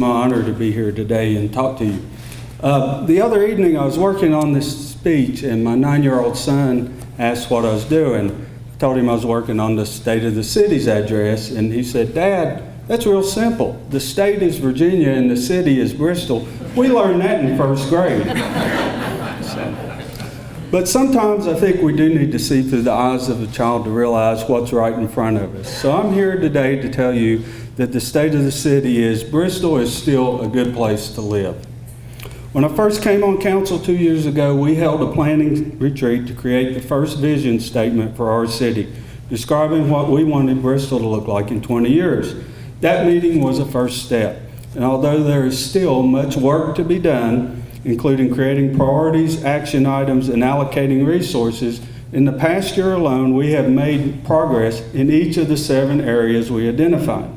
my honor to be here today and talk to you. The other evening I was working on this speech and my 9-year-old son asked what I was doing. I told him I was working on the State of the City's address, and he said, "Dad, that's real simple. The state is Virginia and the city is Bristol. We learned that in first grade." But sometimes I think we do need to see through the eyes of a child to realize what's right in front of us. So I'm here today to tell you that the state of the city is Bristol is still a good place to live. When I first came on council 2 years ago, we held a planning retreat to create the first vision statement for our city, describing what we wanted Bristol to look like in 20 years. That meeting was a first step, and although there is still much work to be done, including creating priorities, action items, and allocating resources, in the past year alone, we have made progress in each of the 7 areas we identified.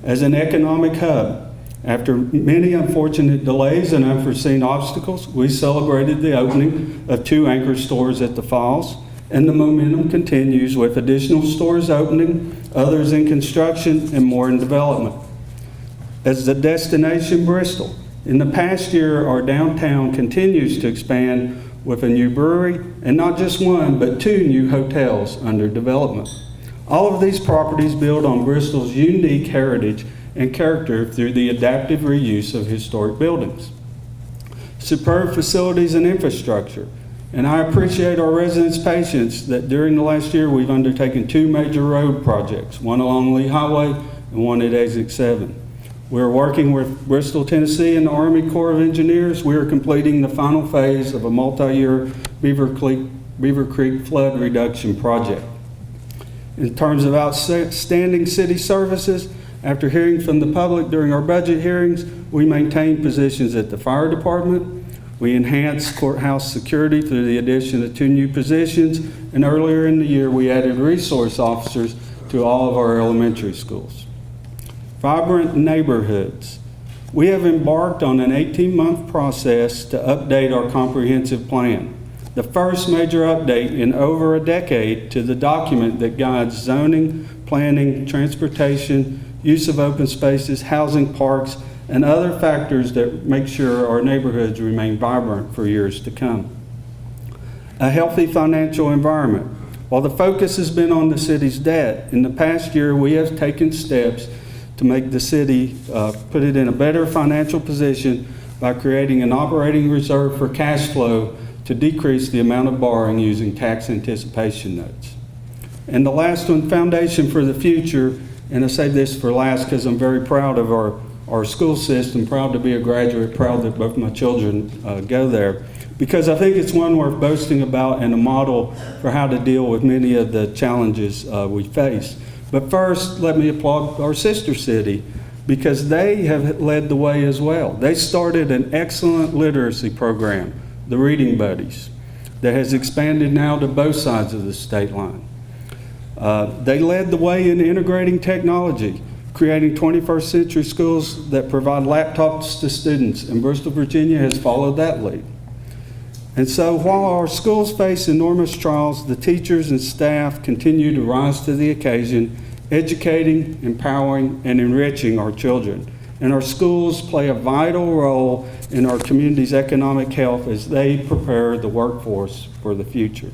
As an economic hub, after many unfortunate delays and unforeseen obstacles, we celebrated the opening of 2 anchor stores at the Falls, and the momentum continues with additional stores opening, others in construction, and more in development. As the destination Bristol, in the past year, our downtown continues to expand with a new brewery, and not just 1, but 2 new hotels under development. All of these properties build on Bristol's unique heritage and character through the adaptive reuse of historic buildings. Superb facilities and infrastructure. And I appreciate our residents' patience that during the last year we've undertaken 2 major road projects, one along Lee Highway and one at Exit 7. We're working with Bristol, Tennessee and the Army Corps of Engineers. We are completing the final phase of a multi-year Beaver Creek flood reduction project. In terms of outstanding city services, after hearing from the public during our budget hearings, we maintained positions at the fire department. We enhanced courthouse security through the addition of 2 new positions, and earlier in the year we added resource officers to all of our elementary schools. Vibrant neighborhoods. We have embarked on an 18-month process to update our comprehensive plan, the first major update in over a decade to the document that guides zoning, planning, transportation, use of open spaces, housing, parks, and other factors that make sure our neighborhoods remain vibrant for years to come. A healthy financial environment. While the focus has been on the city's debt, in the past year we have taken steps to make the city put it in a better financial position by creating an operating reserve for cash flow to decrease the amount of borrowing using tax anticipation notes. And the last one, foundation for the future, and I say this for last because I'm very proud of our school system, proud to be a graduate, proud that both my children go there, because I think it's one worth boasting about and a model for how to deal with many of the challenges we face. But first, let me applaud our sister city, because they have led the way as well. They started an excellent literacy program, the Reading Buddies, that has expanded now to both sides of the state line. They led the way in integrating technology, creating 21st century schools that provide laptops to students, and Bristol, Virginia has followed that lead. And so while our schools face enormous trials, the teachers and staff continue to rise to the occasion, educating, empowering, and enriching our children. And our schools play a vital role in our community's economic health as they prepare the workforce for the future.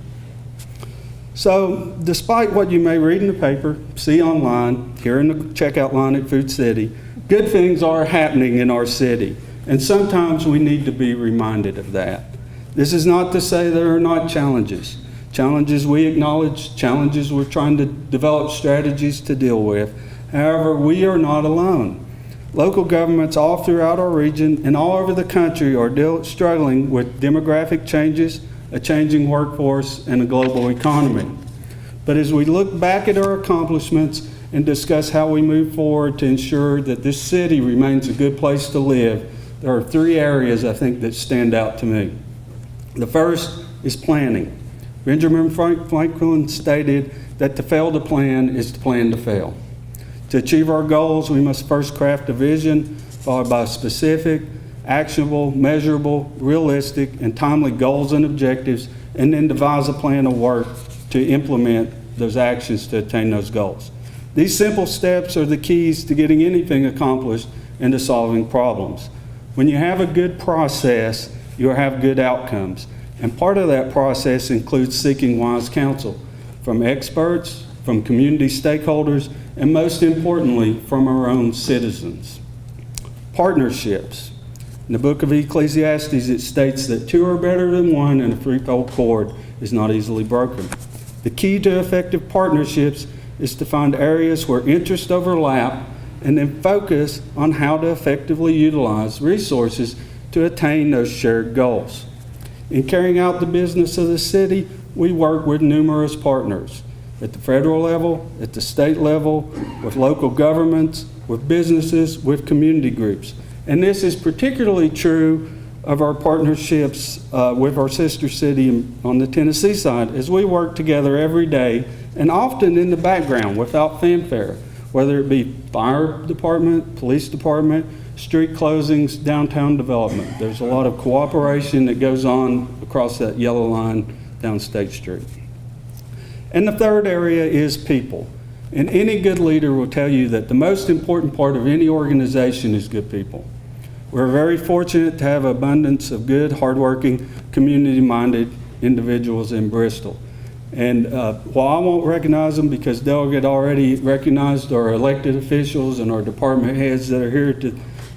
So, despite what you may read in the paper, see online, hear in the checkout line at Food City, good things are happening in our city, and sometimes we need to be reminded of that. This is not to say there are not challenges. Challenges we acknowledge, challenges we're trying to develop strategies to deal with. However, we are not alone. Local governments all throughout our region and all over the country are struggling with demographic changes, a changing workforce, and a global economy. But as we look back at our accomplishments and discuss how we move forward to ensure that this city remains a good place to live, there are 3 areas I think that stand out to me. The first is planning. Benjamin Franklin stated that to fail to plan is to plan to fail. To achieve our goals, we must first craft a vision, followed by specific, actionable, measurable, realistic, and timely goals and objectives, and then devise a plan of work to implement those actions to attain those goals. These simple steps are the keys to getting anything accomplished, into solving problems. When you have a good process, you'll have good outcomes. And part of that process includes seeking wise counsel from experts, from community stakeholders, and most importantly, from our own citizens. Partnerships. In the book of Ecclesiastes, it states that two are better than one, and a threefold cord is not easily broken. The key to effective partnerships is to find areas where interests overlap and then focus on how to effectively utilize resources to attain those shared goals. In carrying out the business of the city, we work with numerous partners at the federal level, at the state level, with local governments, with businesses, with community groups. And this is particularly true of our partnerships with our sister city on the Tennessee side, as we work together every day and often in the background without fanfare, whether it be fire department, police department, street closings, downtown development. There's a lot of cooperation that goes on across that yellow line down State Street. And the third area is people. And any good leader will tell you that the most important part of any organization is good people. We're very fortunate to have an abundance of good, hardworking, community-minded individuals in Bristol. And while I won't recognize them because Delegate already recognized our elected officials and our department heads that are here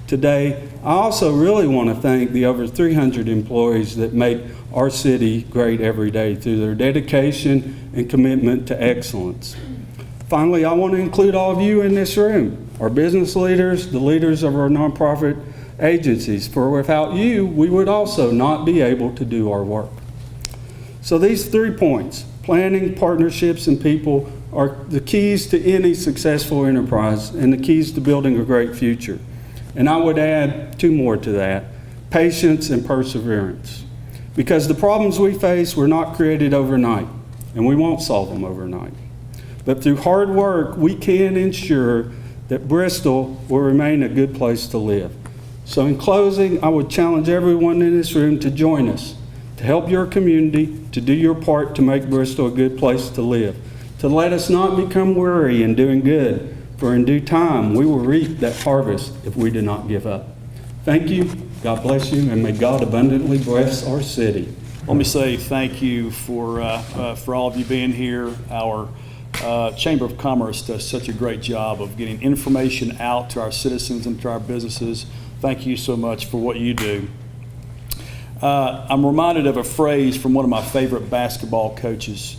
today, I also really want to thank the over 300 employees that make our city great every day through their dedication and commitment to excellence. Finally, I want to include all of you in this room, our business leaders, the leaders of our nonprofit agencies, for without you, we would also not be able to do our work. So these 3 points, planning, partnerships, and people, are the keys to any successful enterprise and the keys to building a great future. And I would add 2 more to that, patience and perseverance. Because the problems we face were not created overnight, and we won't solve them overnight. But through hard work, we can ensure that Bristol will remain a good place to live. So in closing, I would challenge everyone in this room to join us, to help your community, to do your part to make Bristol a good place to live, to let us not become weary in doing good, for in due time we will reap that harvest if we do not give up. Thank you, God bless you, and may God abundantly bless our city. Let me say thank you for all of you being here. Our Chamber of Commerce does such a great job of getting information out to our citizens and to our businesses. Thank you so much for what you do. I'm reminded of a phrase from one of my favorite basketball coaches,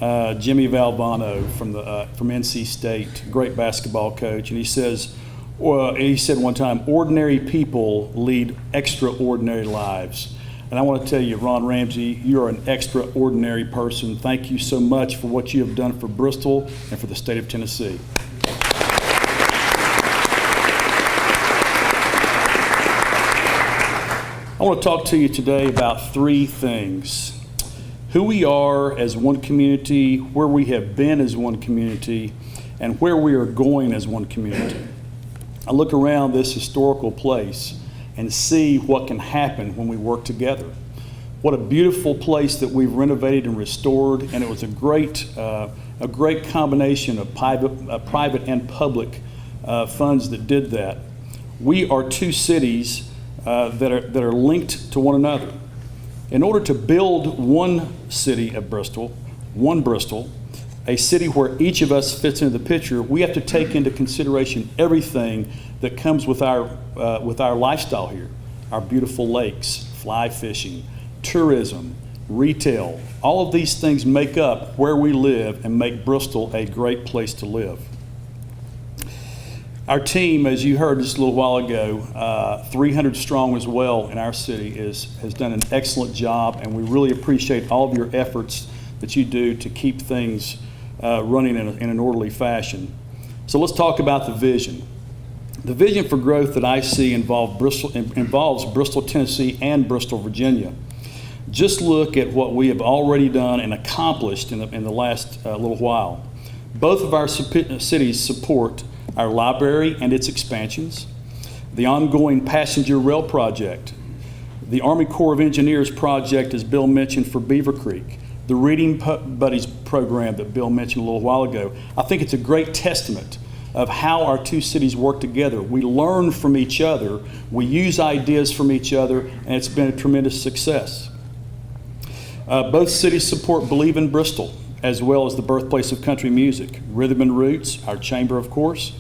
Jimmy Valvano from NC State, great basketball coach, and he said one time, ordinary people lead extraordinary lives. And I want to tell you, Ron Ramsey, you're an extraordinary person. Thank you so much for what you have done for Bristol and for the state of Tennessee. I want to talk to you today about 3 things. Who we are as one community, where we have been as one community, and where we are going as one community. I look around this historical place and see what can happen when we work together. What a beautiful place that we've renovated and restored, and it was a great combination of private and public funds that did that. We are 2 cities that are linked to one another. In order to build one city of Bristol, one Bristol, a city where each of us fits into the picture, we have to take into consideration everything that comes with our lifestyle here. Our beautiful lakes, fly fishing, tourism, retail, all of these things make up where we live and make Bristol a great place to live. Our team, as you heard just a little while ago, 300 strong as well in our city, has done an excellent job, and we really appreciate all of your efforts that you do to keep things running in an orderly fashion. So let's talk about the vision. The vision for growth that I see involves Bristol, Tennessee, and Bristol, Virginia. Just look at what we have already done and accomplished in the last little while. Both of our cities support our library and its expansions, the ongoing passenger rail project, the Army Corps of Engineers project, as Bill mentioned, for Beaver Creek, the Reading Buddies program that Bill mentioned a little while ago. I think it's a great testament of how our two cities work together. We learn from each other, we use ideas from each other, and it's been a tremendous success. Both cities support Believe in Bristol, as well as the birthplace of country music, Rhythm and Roots, our chamber, of course.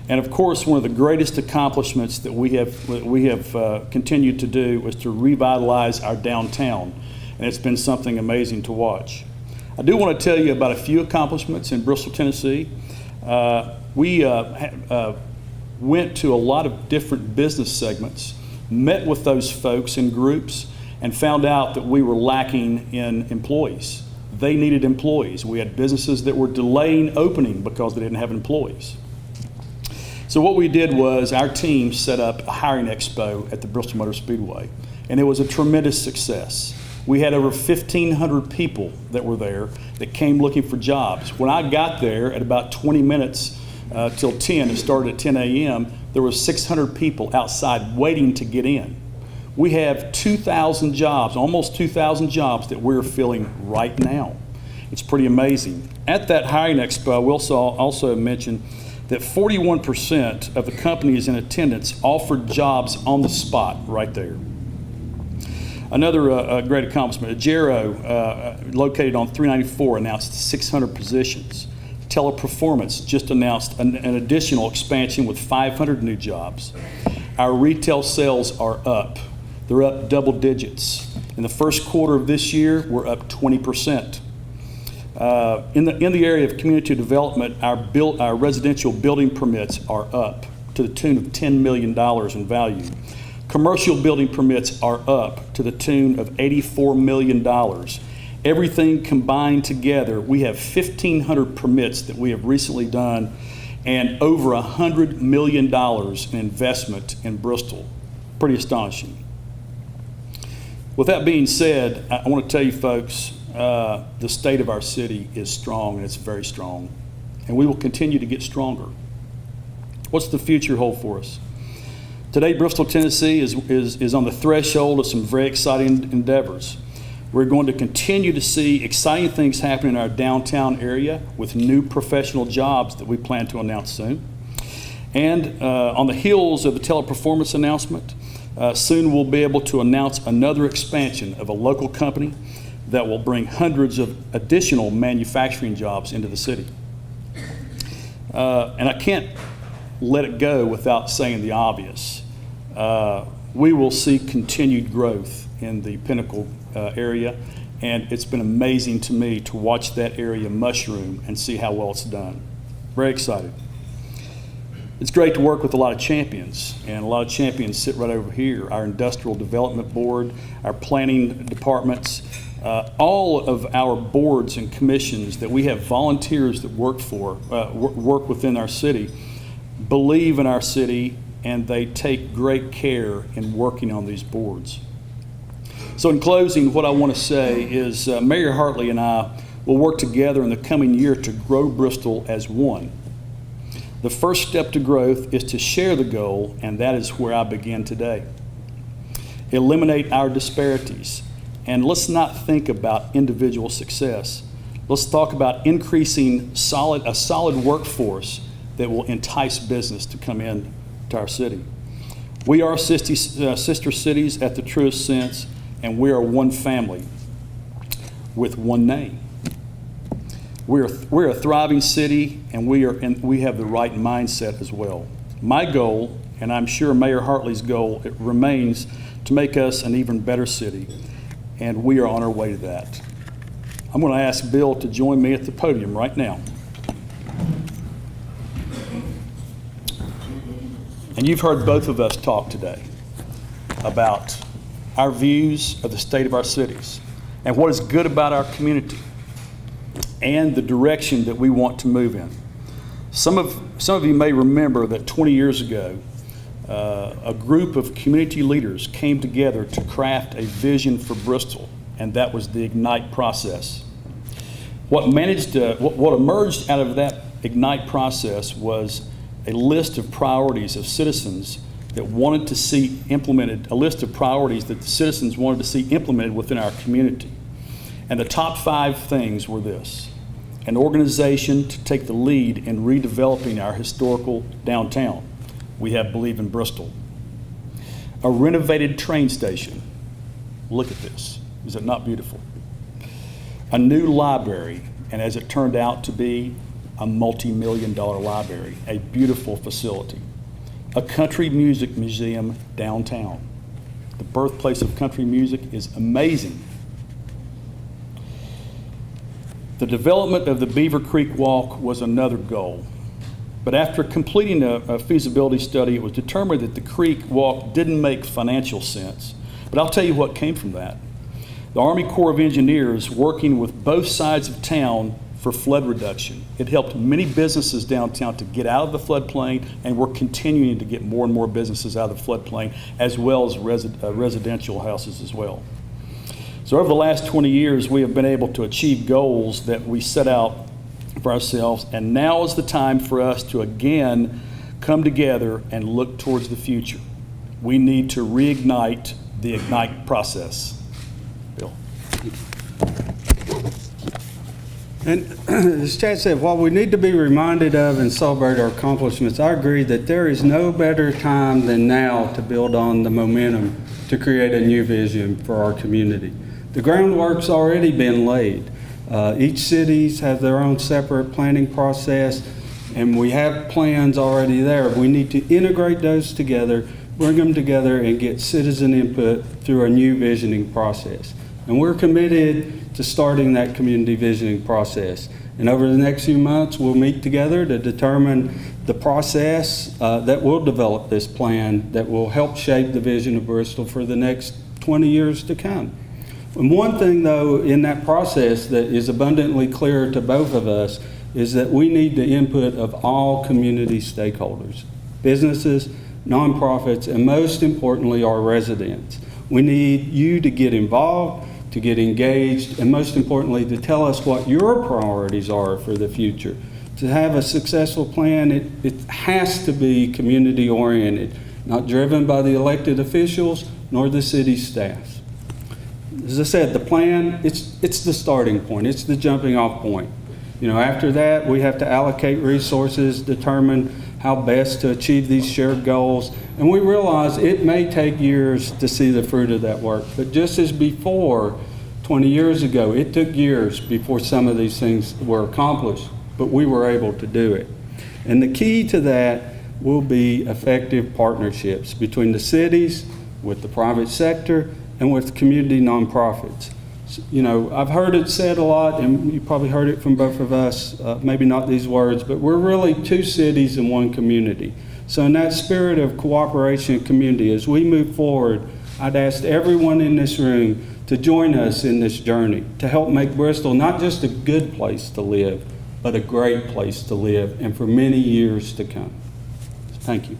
And of course, one of the greatest accomplishments that we have continued to do is to revitalize our downtown. And it's been something amazing to watch. I do want to tell you about a few accomplishments in Bristol, Tennessee. We went to a lot of different business segments, met with those folks in groups, and found out that we were lacking in employees. They needed employees. We had businesses that were delaying opening because they didn't have employees. So what we did was our team set up a hiring expo at the Bristol Motor Speedway, and it was a tremendous success. We had over 1,500 people that were there that came looking for jobs. When I got there at about 20 minutes till 10, it started at 10 a.m., there were 600 people outside waiting to get in. We have 2,000 jobs, almost 2,000 jobs that we're filling right now. It's pretty amazing. At that hiring expo, I will also mention that 41% of the companies in attendance offered jobs on the spot right there. Another great accomplishment, Agero, located on 394, announced 600 positions. Teleperformance just announced an additional expansion with 500 new jobs. Our retail sales are up. They're up double digits. In the first quarter of this year, we're up 20%. In the area of community development, our residential building permits are up to the tune of $10 million in value. Commercial building permits are up to the tune of $84 million. Everything combined together, we have 1,500 permits that we have recently done and over $100 million in investment in Bristol. Pretty astonishing. With that being said, I want to tell you folks, the state of our city is strong, and it's very strong. And we will continue to get stronger. What's the future hold for us? Today, Bristol, Tennessee is on the threshold of some very exciting endeavors. We're going to continue to see exciting things happen in our downtown area with new professional jobs that we plan to announce soon. And on the heels of the Teleperformance announcement, soon we'll be able to announce another expansion of a local company that will bring hundreds of additional manufacturing jobs into the city. And I can't let it go without saying the obvious. We will see continued growth in the Pinnacle area, and it's been amazing to me to watch that area mushroom and see how well it's done. Very excited. It's great to work with a lot of champions, and a lot of champions sit right over here. Our Industrial Development Board, our planning departments, all of our boards and commissions that we have volunteers that work within our city, believe in our city, and they take great care in working on these boards. So in closing, what I want to say is Mayor Hartley and I will work together in the coming year to grow Bristol as one. The first step to growth is to share the goal, and that is where I begin today. Eliminate our disparities, and let's not think about individual success. Let's talk about increasing a solid workforce that will entice business to come in to our city. We are sister cities at the truest sense, and we are one family with one name. We're a thriving city, and we have the right mindset as well. My goal, and I'm sure Mayor Hartley's goal, it remains to make us an even better city, and we are on our way to that. I'm going to ask Bill to join me at the podium right now. And you've heard both of us talk today about our views of the state of our cities and what is good about our community and the direction that we want to move in. Some of you may remember that 20 years ago, a group of community leaders came together to craft a vision for Bristol, and that was the IGNITE process. What emerged out of that IGNITE process was a list of priorities of citizens that wanted to see implemented, a list of priorities that the citizens wanted to see implemented within our community. And the top 5 things were this: an organization to take the lead in redeveloping our historical downtown. We have Believe in Bristol. A renovated train station. Look at this. Is it not beautiful? A new library, and as it turned out to be, a multi-million-dollar library, a beautiful facility. A country music museum downtown. The birthplace of country music is amazing. The development of the Beaver Creek Walk was another goal. But after completing a feasibility study, it was determined that the creek walk didn't make financial sense. But I'll tell you what came from that. The Army Corps of Engineers, working with both sides of town for flood reduction. It helped many businesses downtown to get out of the floodplain, and we're continuing to get more and more businesses out of the floodplain, as well as residential houses as well. So over the last 20 years, we have been able to achieve goals that we set out for ourselves, and now is the time for us to again come together and look towards the future. We need to reignite the IGNITE process. Bill. And as Chad said, while we need to be reminded of and celebrate our accomplishments, I agree that there is no better time than now to build on the momentum to create a new vision for our community. The groundwork's already been laid. Each cities have their own separate planning process, and we have plans already there. We need to integrate those together, bring them together, and get citizen input through a new visioning process. And we're committed to starting that community visioning process. And over the next few months, we'll meet together to determine the process that will develop this plan that will help shape the vision of Bristol for the next 20 years to come. And one thing, though, in that process that is abundantly clear to both of us is that we need the input of all community stakeholders, businesses, nonprofits, and most importantly, our residents. We need you to get involved, to get engaged, and most importantly, to tell us what your priorities are for the future. To have a successful plan, it has to be community-oriented, not driven by the elected officials nor the city staff. As I said, the plan, it's the starting point. It's the jumping off point. You know, after that, we have to allocate resources, determine how best to achieve these shared goals. And we realize it may take years to see the fruit of that work. But just as before, 20 years ago, it took years before some of these things were accomplished, but we were able to do it. And the key to that will be effective partnerships between the cities, with the private sector, and with community nonprofits. You know, I've heard it said a lot, and you probably heard it from both of us, maybe not these words, but we're really two cities and one community. So in that spirit of cooperation and community, as we move forward, I'd ask everyone in this room to join us in this journey, to help make Bristol not just a good place to live, but a great place to live, and for many years to come. Thank you.